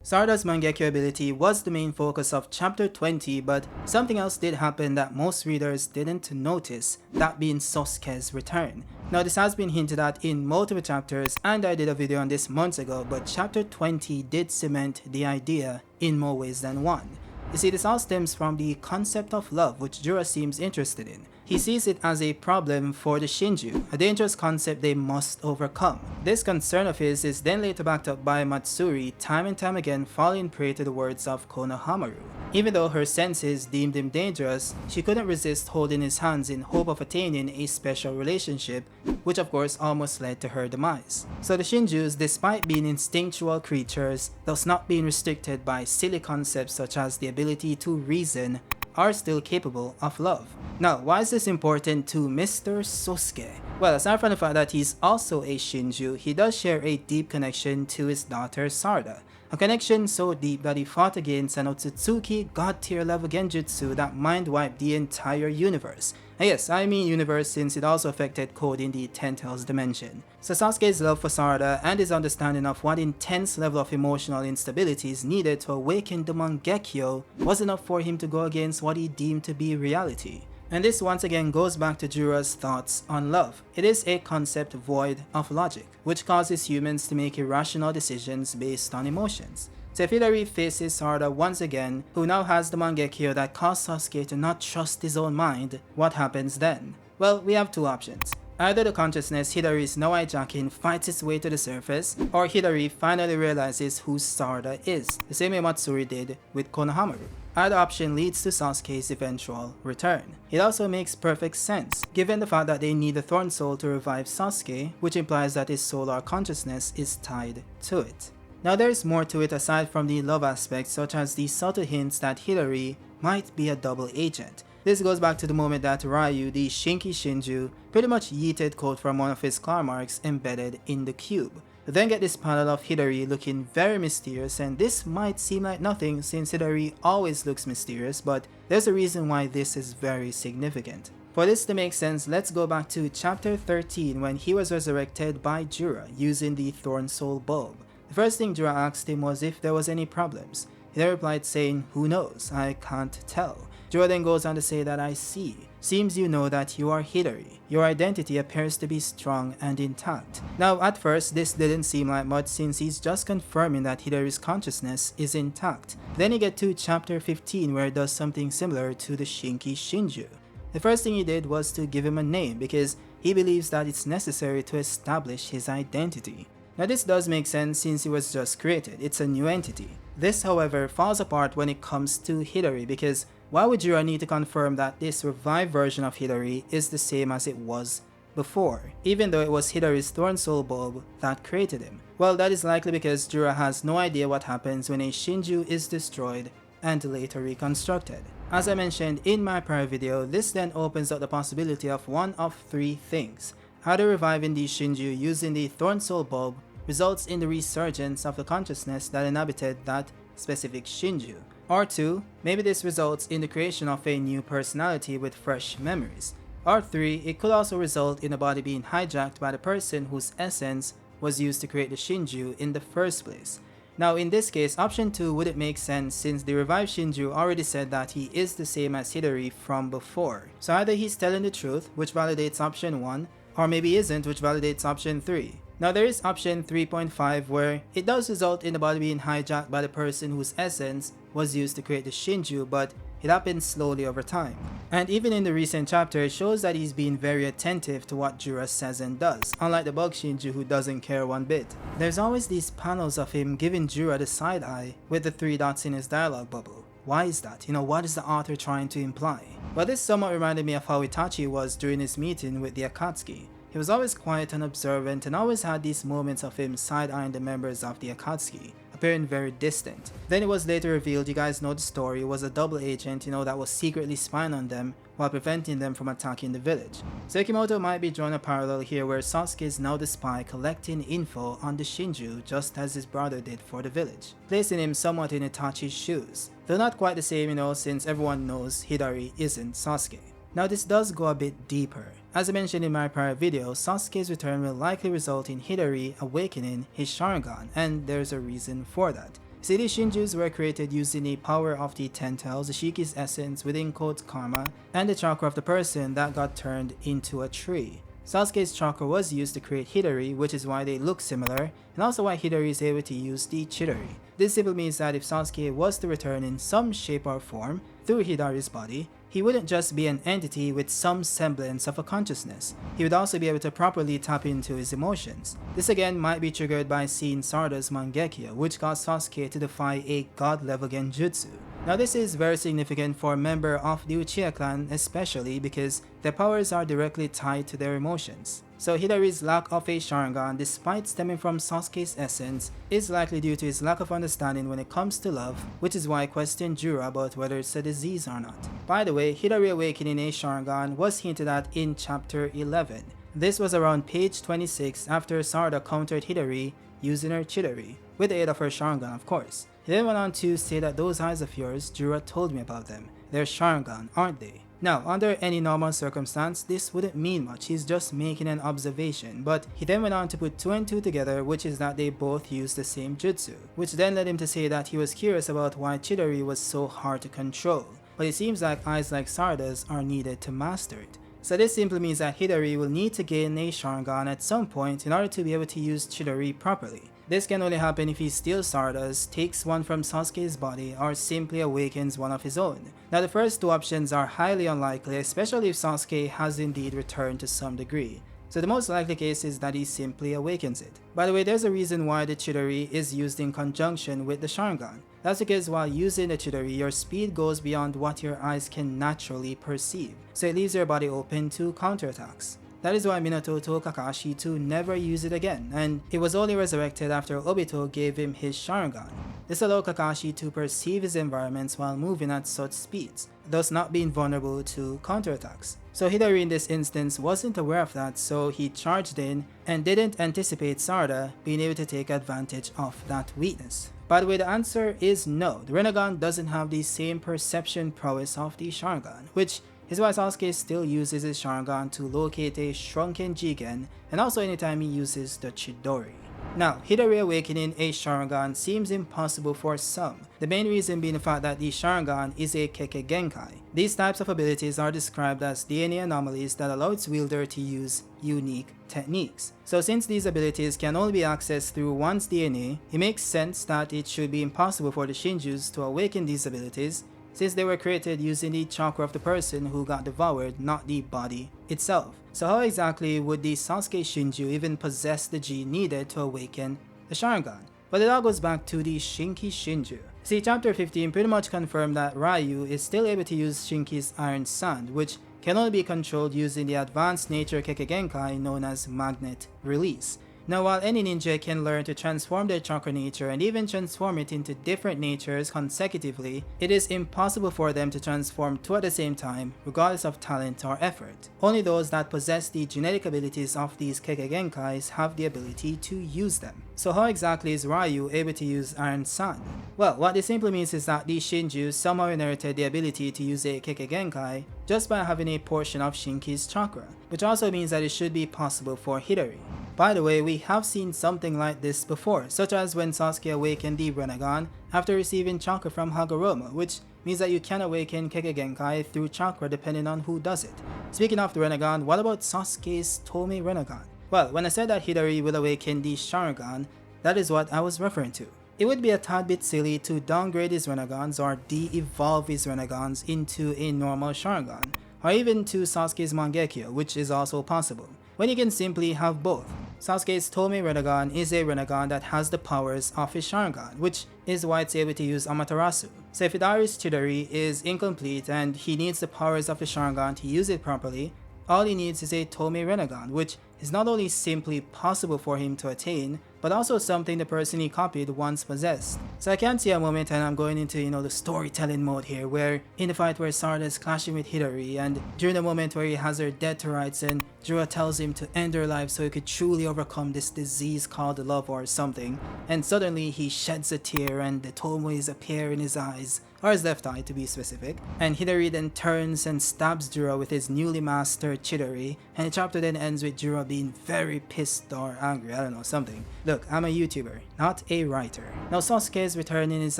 Sarada's Mangekyo ability was the main focus of chapter 20, but something else did happen that most readers didn't notice, that being Sasuke's return. Now this has been hinted at in multiple chapters and I did a video on this months ago, but chapter 20 did cement the idea in more ways than one. You see, this all stems from the concept of love, which Jura seems interested in. He sees it as a problem for the Shinju, a dangerous concept they must overcome. This concern of his is then later backed up by Matsuri, time and time again falling prey to the words of Konohamaru. Even though her senses deemed him dangerous, she couldn't resist holding his hands in hope of attaining a special relationship, which of course almost led to her demise. So the Shinjus, despite being instinctual creatures, thus not being restricted by silly concepts such as the ability to reason, are still capable of love. Now, why is this important to Mr. Sasuke? Well, aside from the fact that he's also a Shinju, he does share a deep connection to his daughter Sarada. A connection so deep that he fought against an Otsutsuki god-tier level genjutsu that mind-wiped the entire universe. And yes, I mean universe since it also affected code in the 10th house dimension. So Sasuke's love for Sarada and his understanding of what intense level of emotional instability is needed to awaken the Mangekyo was enough for him to go against what he deemed to be reality. And this once again goes back to Jura's thoughts on love. It is a concept void of logic, which causes humans to make irrational decisions based on emotions. So if Hidari faces Sarada once again, who now has the Mangekyo that caused Sasuke to not trust his own mind, what happens then? Well, we have two options. Either the consciousness Hidari is now hijacking fights its way to the surface, or Hidari finally realizes who Sarada is, the same way Matsuri did with Konohamaru. Either option leads to Sasuke's eventual return. It also makes perfect sense, given the fact that they need the Thorn Soul to revive Sasuke, which implies that his soul or consciousness is tied to it. Now there is more to it aside from the love aspect, such as the subtle hints that Hidari might be a double agent. This goes back to the moment that Ryu, the Shinki Shinju, pretty much yeeted code from one of his claw marks embedded in the cube. We then get this panel of Hidari looking very mysterious, and this might seem like nothing since Hidari always looks mysterious, but there's a reason why this is very significant. For this to make sense, let's go back to chapter 13 when he was resurrected by Jura using the Thorn Soul bulb. The first thing Jura asked him was if there was any problems. He then replied saying, "Who knows? I can't tell." Jura then goes on to say that "I see. Seems you know that you are Hidari. Your identity appears to be strong and intact." Now at first this didn't seem like much since he's just confirming that Hidari's consciousness is intact. Then you get to chapter 15 where it does something similar to the Shinki Shinju. The first thing he did was to give him a name because he believes that it's necessary to establish his identity. Now this does make sense since he was just created, it's a new entity. This however falls apart when it comes to Hidari because why would Jura need to confirm that this revived version of Hidari is the same as it was before, even though it was Hidari's Thorn Soul bulb that created him? Well, that is likely because Jura has no idea what happens when a Shinju is destroyed and later reconstructed. As I mentioned in my prior video, this then opens up the possibility of one of three things. Either reviving the Shinju using the Thorn Soul bulb results in the resurgence of the consciousness that inhabited that specific Shinju. Or two, maybe this results in the creation of a new personality with fresh memories. Or three, it could also result in the body being hijacked by the person whose essence was used to create the Shinju in the first place. Now in this case, option 2 wouldn't make sense since the revived Shinju already said that he is the same as Hidari from before. So either he's telling the truth, which validates option 1, or maybe isn't, which validates option 3. Now there is option 3.5 where it does result in the body being hijacked by the person whose essence was used to create the Shinju, but it happens slowly over time. And even in the recent chapter, it shows that he's being very attentive to what Jura says and does, unlike the bug Shinju who doesn't care one bit. There's always these panels of him giving Jura the side eye with the 3 dots in his dialogue bubble. Why is that? What is the author trying to imply? Well, this somewhat reminded me of how Itachi was during his meeting with the Akatsuki. He was always quiet and observant and always had these moments of him side-eyeing the members of the Akatsuki, appearing very distant. Then it was later revealed, you guys know the story, it was a double agent, that was secretly spying on them while preventing them from attacking the village. So Kimoto might be drawing a parallel here where Sasuke is now the spy collecting info on the Shinju just as his brother did for the village, placing him somewhat in Itachi's shoes. Though not quite the same, since everyone knows Hidari isn't Sasuke. Now this does go a bit deeper. As I mentioned in my prior video, Sasuke's return will likely result in Hidari awakening his sharingan, and there's a reason for that. See, these Shinjus were created using the power of the 10 tails, the Shiki's essence within quotes karma, and the chakra of the person that got turned into a tree. Sasuke's chakra was used to create Hidari, which is why they look similar, and also why Hidari is able to use the Chidori. This simply means that if Sasuke was to return in some shape or form through Hidari's body, he wouldn't just be an entity with some semblance of a consciousness. He would also be able to properly tap into his emotions. This again might be triggered by seeing Sarada's Mangekyo, which caused Sasuke to defy a god-level genjutsu. Now this is very significant for a member of the Uchiha clan, especially because their powers are directly tied to their emotions. So Hidari's lack of a sharingan, despite stemming from Sasuke's essence, is likely due to his lack of understanding when it comes to love, which is why I questioned Jura about whether it's a disease or not. By the way, Hidari awakening a sharingan was hinted at in chapter 11. This was around page 26 after Sarada countered Hidari using her Chidori, with the aid of her sharingan of course. He then went on to say that those eyes of yours, Jura told me about them. They're sharingan, aren't they? Now, under any normal circumstance, this wouldn't mean much, he's just making an observation, but he then went on to put 2 and 2 together, which is that they both use the same jutsu, which then led him to say that he was curious about why Chidori was so hard to control, but it seems like eyes like Sarada's are needed to master it. So this simply means that Hidari will need to gain a sharingan at some point in order to be able to use Chidori properly. This can only happen if he steals Sarada's, takes one from Sasuke's body, or simply awakens one of his own. Now the first 2 options are highly unlikely, especially if Sasuke has indeed returned to some degree. So the most likely case is that he simply awakens it. By the way, there's a reason why the Chidori is used in conjunction with the sharingan. That's because while using the Chidori, your speed goes beyond what your eyes can naturally perceive, so it leaves your body open to counterattacks. That is why Minato told Kakashi to never use it again, and it was only resurrected after Obito gave him his sharingan. This allowed Kakashi to perceive his environments while moving at such speeds, thus not being vulnerable to counterattacks. So Hidari in this instance wasn't aware of that, so he charged in and didn't anticipate Sarada being able to take advantage of that weakness. By the way, the answer is no. The Rinnegan doesn't have the same perception prowess of the sharingan, which is why Sasuke still uses his sharingan to locate a shrunken Jigen, and also anytime he uses the Chidori. Now, Hidari awakening a sharingan seems impossible for some, the main reason being the fact that the sharingan is a Kekkei Genkai. These types of abilities are described as DNA anomalies that allow its wielder to use unique techniques. So since these abilities can only be accessed through one's DNA, it makes sense that it should be impossible for the Shinjus to awaken these abilities, since they were created using the chakra of the person who got devoured, not the body itself. So how exactly would the Sasuke Shinju even possess the G needed to awaken the sharingan? But it all goes back to the Shinki Shinju. See, chapter 15 pretty much confirmed that Ryu is still able to use Shinki's Iron Sand, which can only be controlled using the advanced nature Kekkei Genkai known as Magnet Release. Now, while any ninja can learn to transform their chakra nature and even transform it into different natures consecutively, it is impossible for them to transform 2 at the same time, regardless of talent or effort. Only those that possess the genetic abilities of these Kekkei Genkais have the ability to use them. So how exactly is Ryu able to use Iron Sand? Well, what this simply means is that these Shinju somehow inherited the ability to use a Kekkei Genkai just by having a portion of Shinki's chakra, which also means that it should be possible for Hidari. By the way, we have seen something like this before, such as when Sasuke awakened the Rinnegan after receiving chakra from Hagoromo, which means that you can awaken Kekkei Genkai through chakra depending on who does it. Speaking of the Rinnegan, what about Sasuke's Tomei Rinnegan? Well, when I said that Hidari will awaken the Sharingan, that is what I was referring to. It would be a tad bit silly to downgrade his Rennegans or de-evolve his Rennegans into a normal Sharingan, or even to Sasuke's Mangekyo, which is also possible, when you can simply have both. Sasuke's Tomei Rinnegan is a Rinnegan that has the powers of his Sharingan, which is why it's able to use Amaterasu. So if Hidari's Chidori is incomplete and he needs the powers of the Sharingan to use it properly, all he needs is a Tomei Rinnegan, which is not only simply possible for him to attain, but also something the person he copied once possessed. So I can't see a moment, and I'm going into the storytelling mode here, where in the fight where Sarada is clashing with Hidari, and during the moment where he has her dead to rights and Jura tells him to end her life so he could truly overcome this disease called love or something, and suddenly he sheds a tear and the tomoes appear in his eyes, or his left eye to be specific, and Hidari then turns and stabs Jura with his newly mastered Chidori, and the chapter then ends with Jura being very pissed or angry, I don't know, something. Look, I'm a YouTuber, not a writer. Now Sasuke's return in his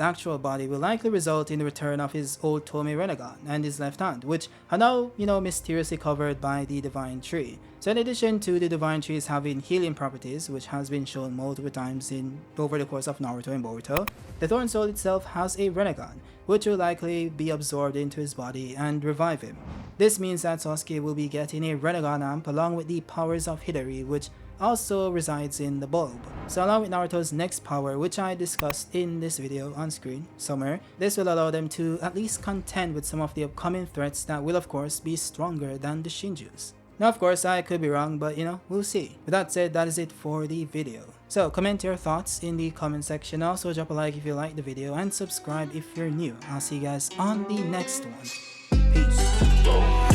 actual body will likely result in the return of his old Tome Renegon and his left hand, which are now, mysteriously covered by the Divine Tree. So in addition to the Divine Trees having healing properties, which has been shown multiple times over the course of Naruto and Boruto, the Thorn Soul itself has a Renegon, which will likely be absorbed into his body and revive him. This means that Sasuke will be getting a Renegon amp along with the powers of Hidari, which also resides in the bulb. So along with Naruto's next power, which I discussed in this video on screen somewhere, this will allow them to at least contend with some of the upcoming threats that will of course be stronger than the Shinjus. Now of course I could be wrong, but we'll see. With that said, that is it for the video. So comment your thoughts in the comment section, also drop a like if you like the video and subscribe if you're new. I'll see you guys on the next one. Peace.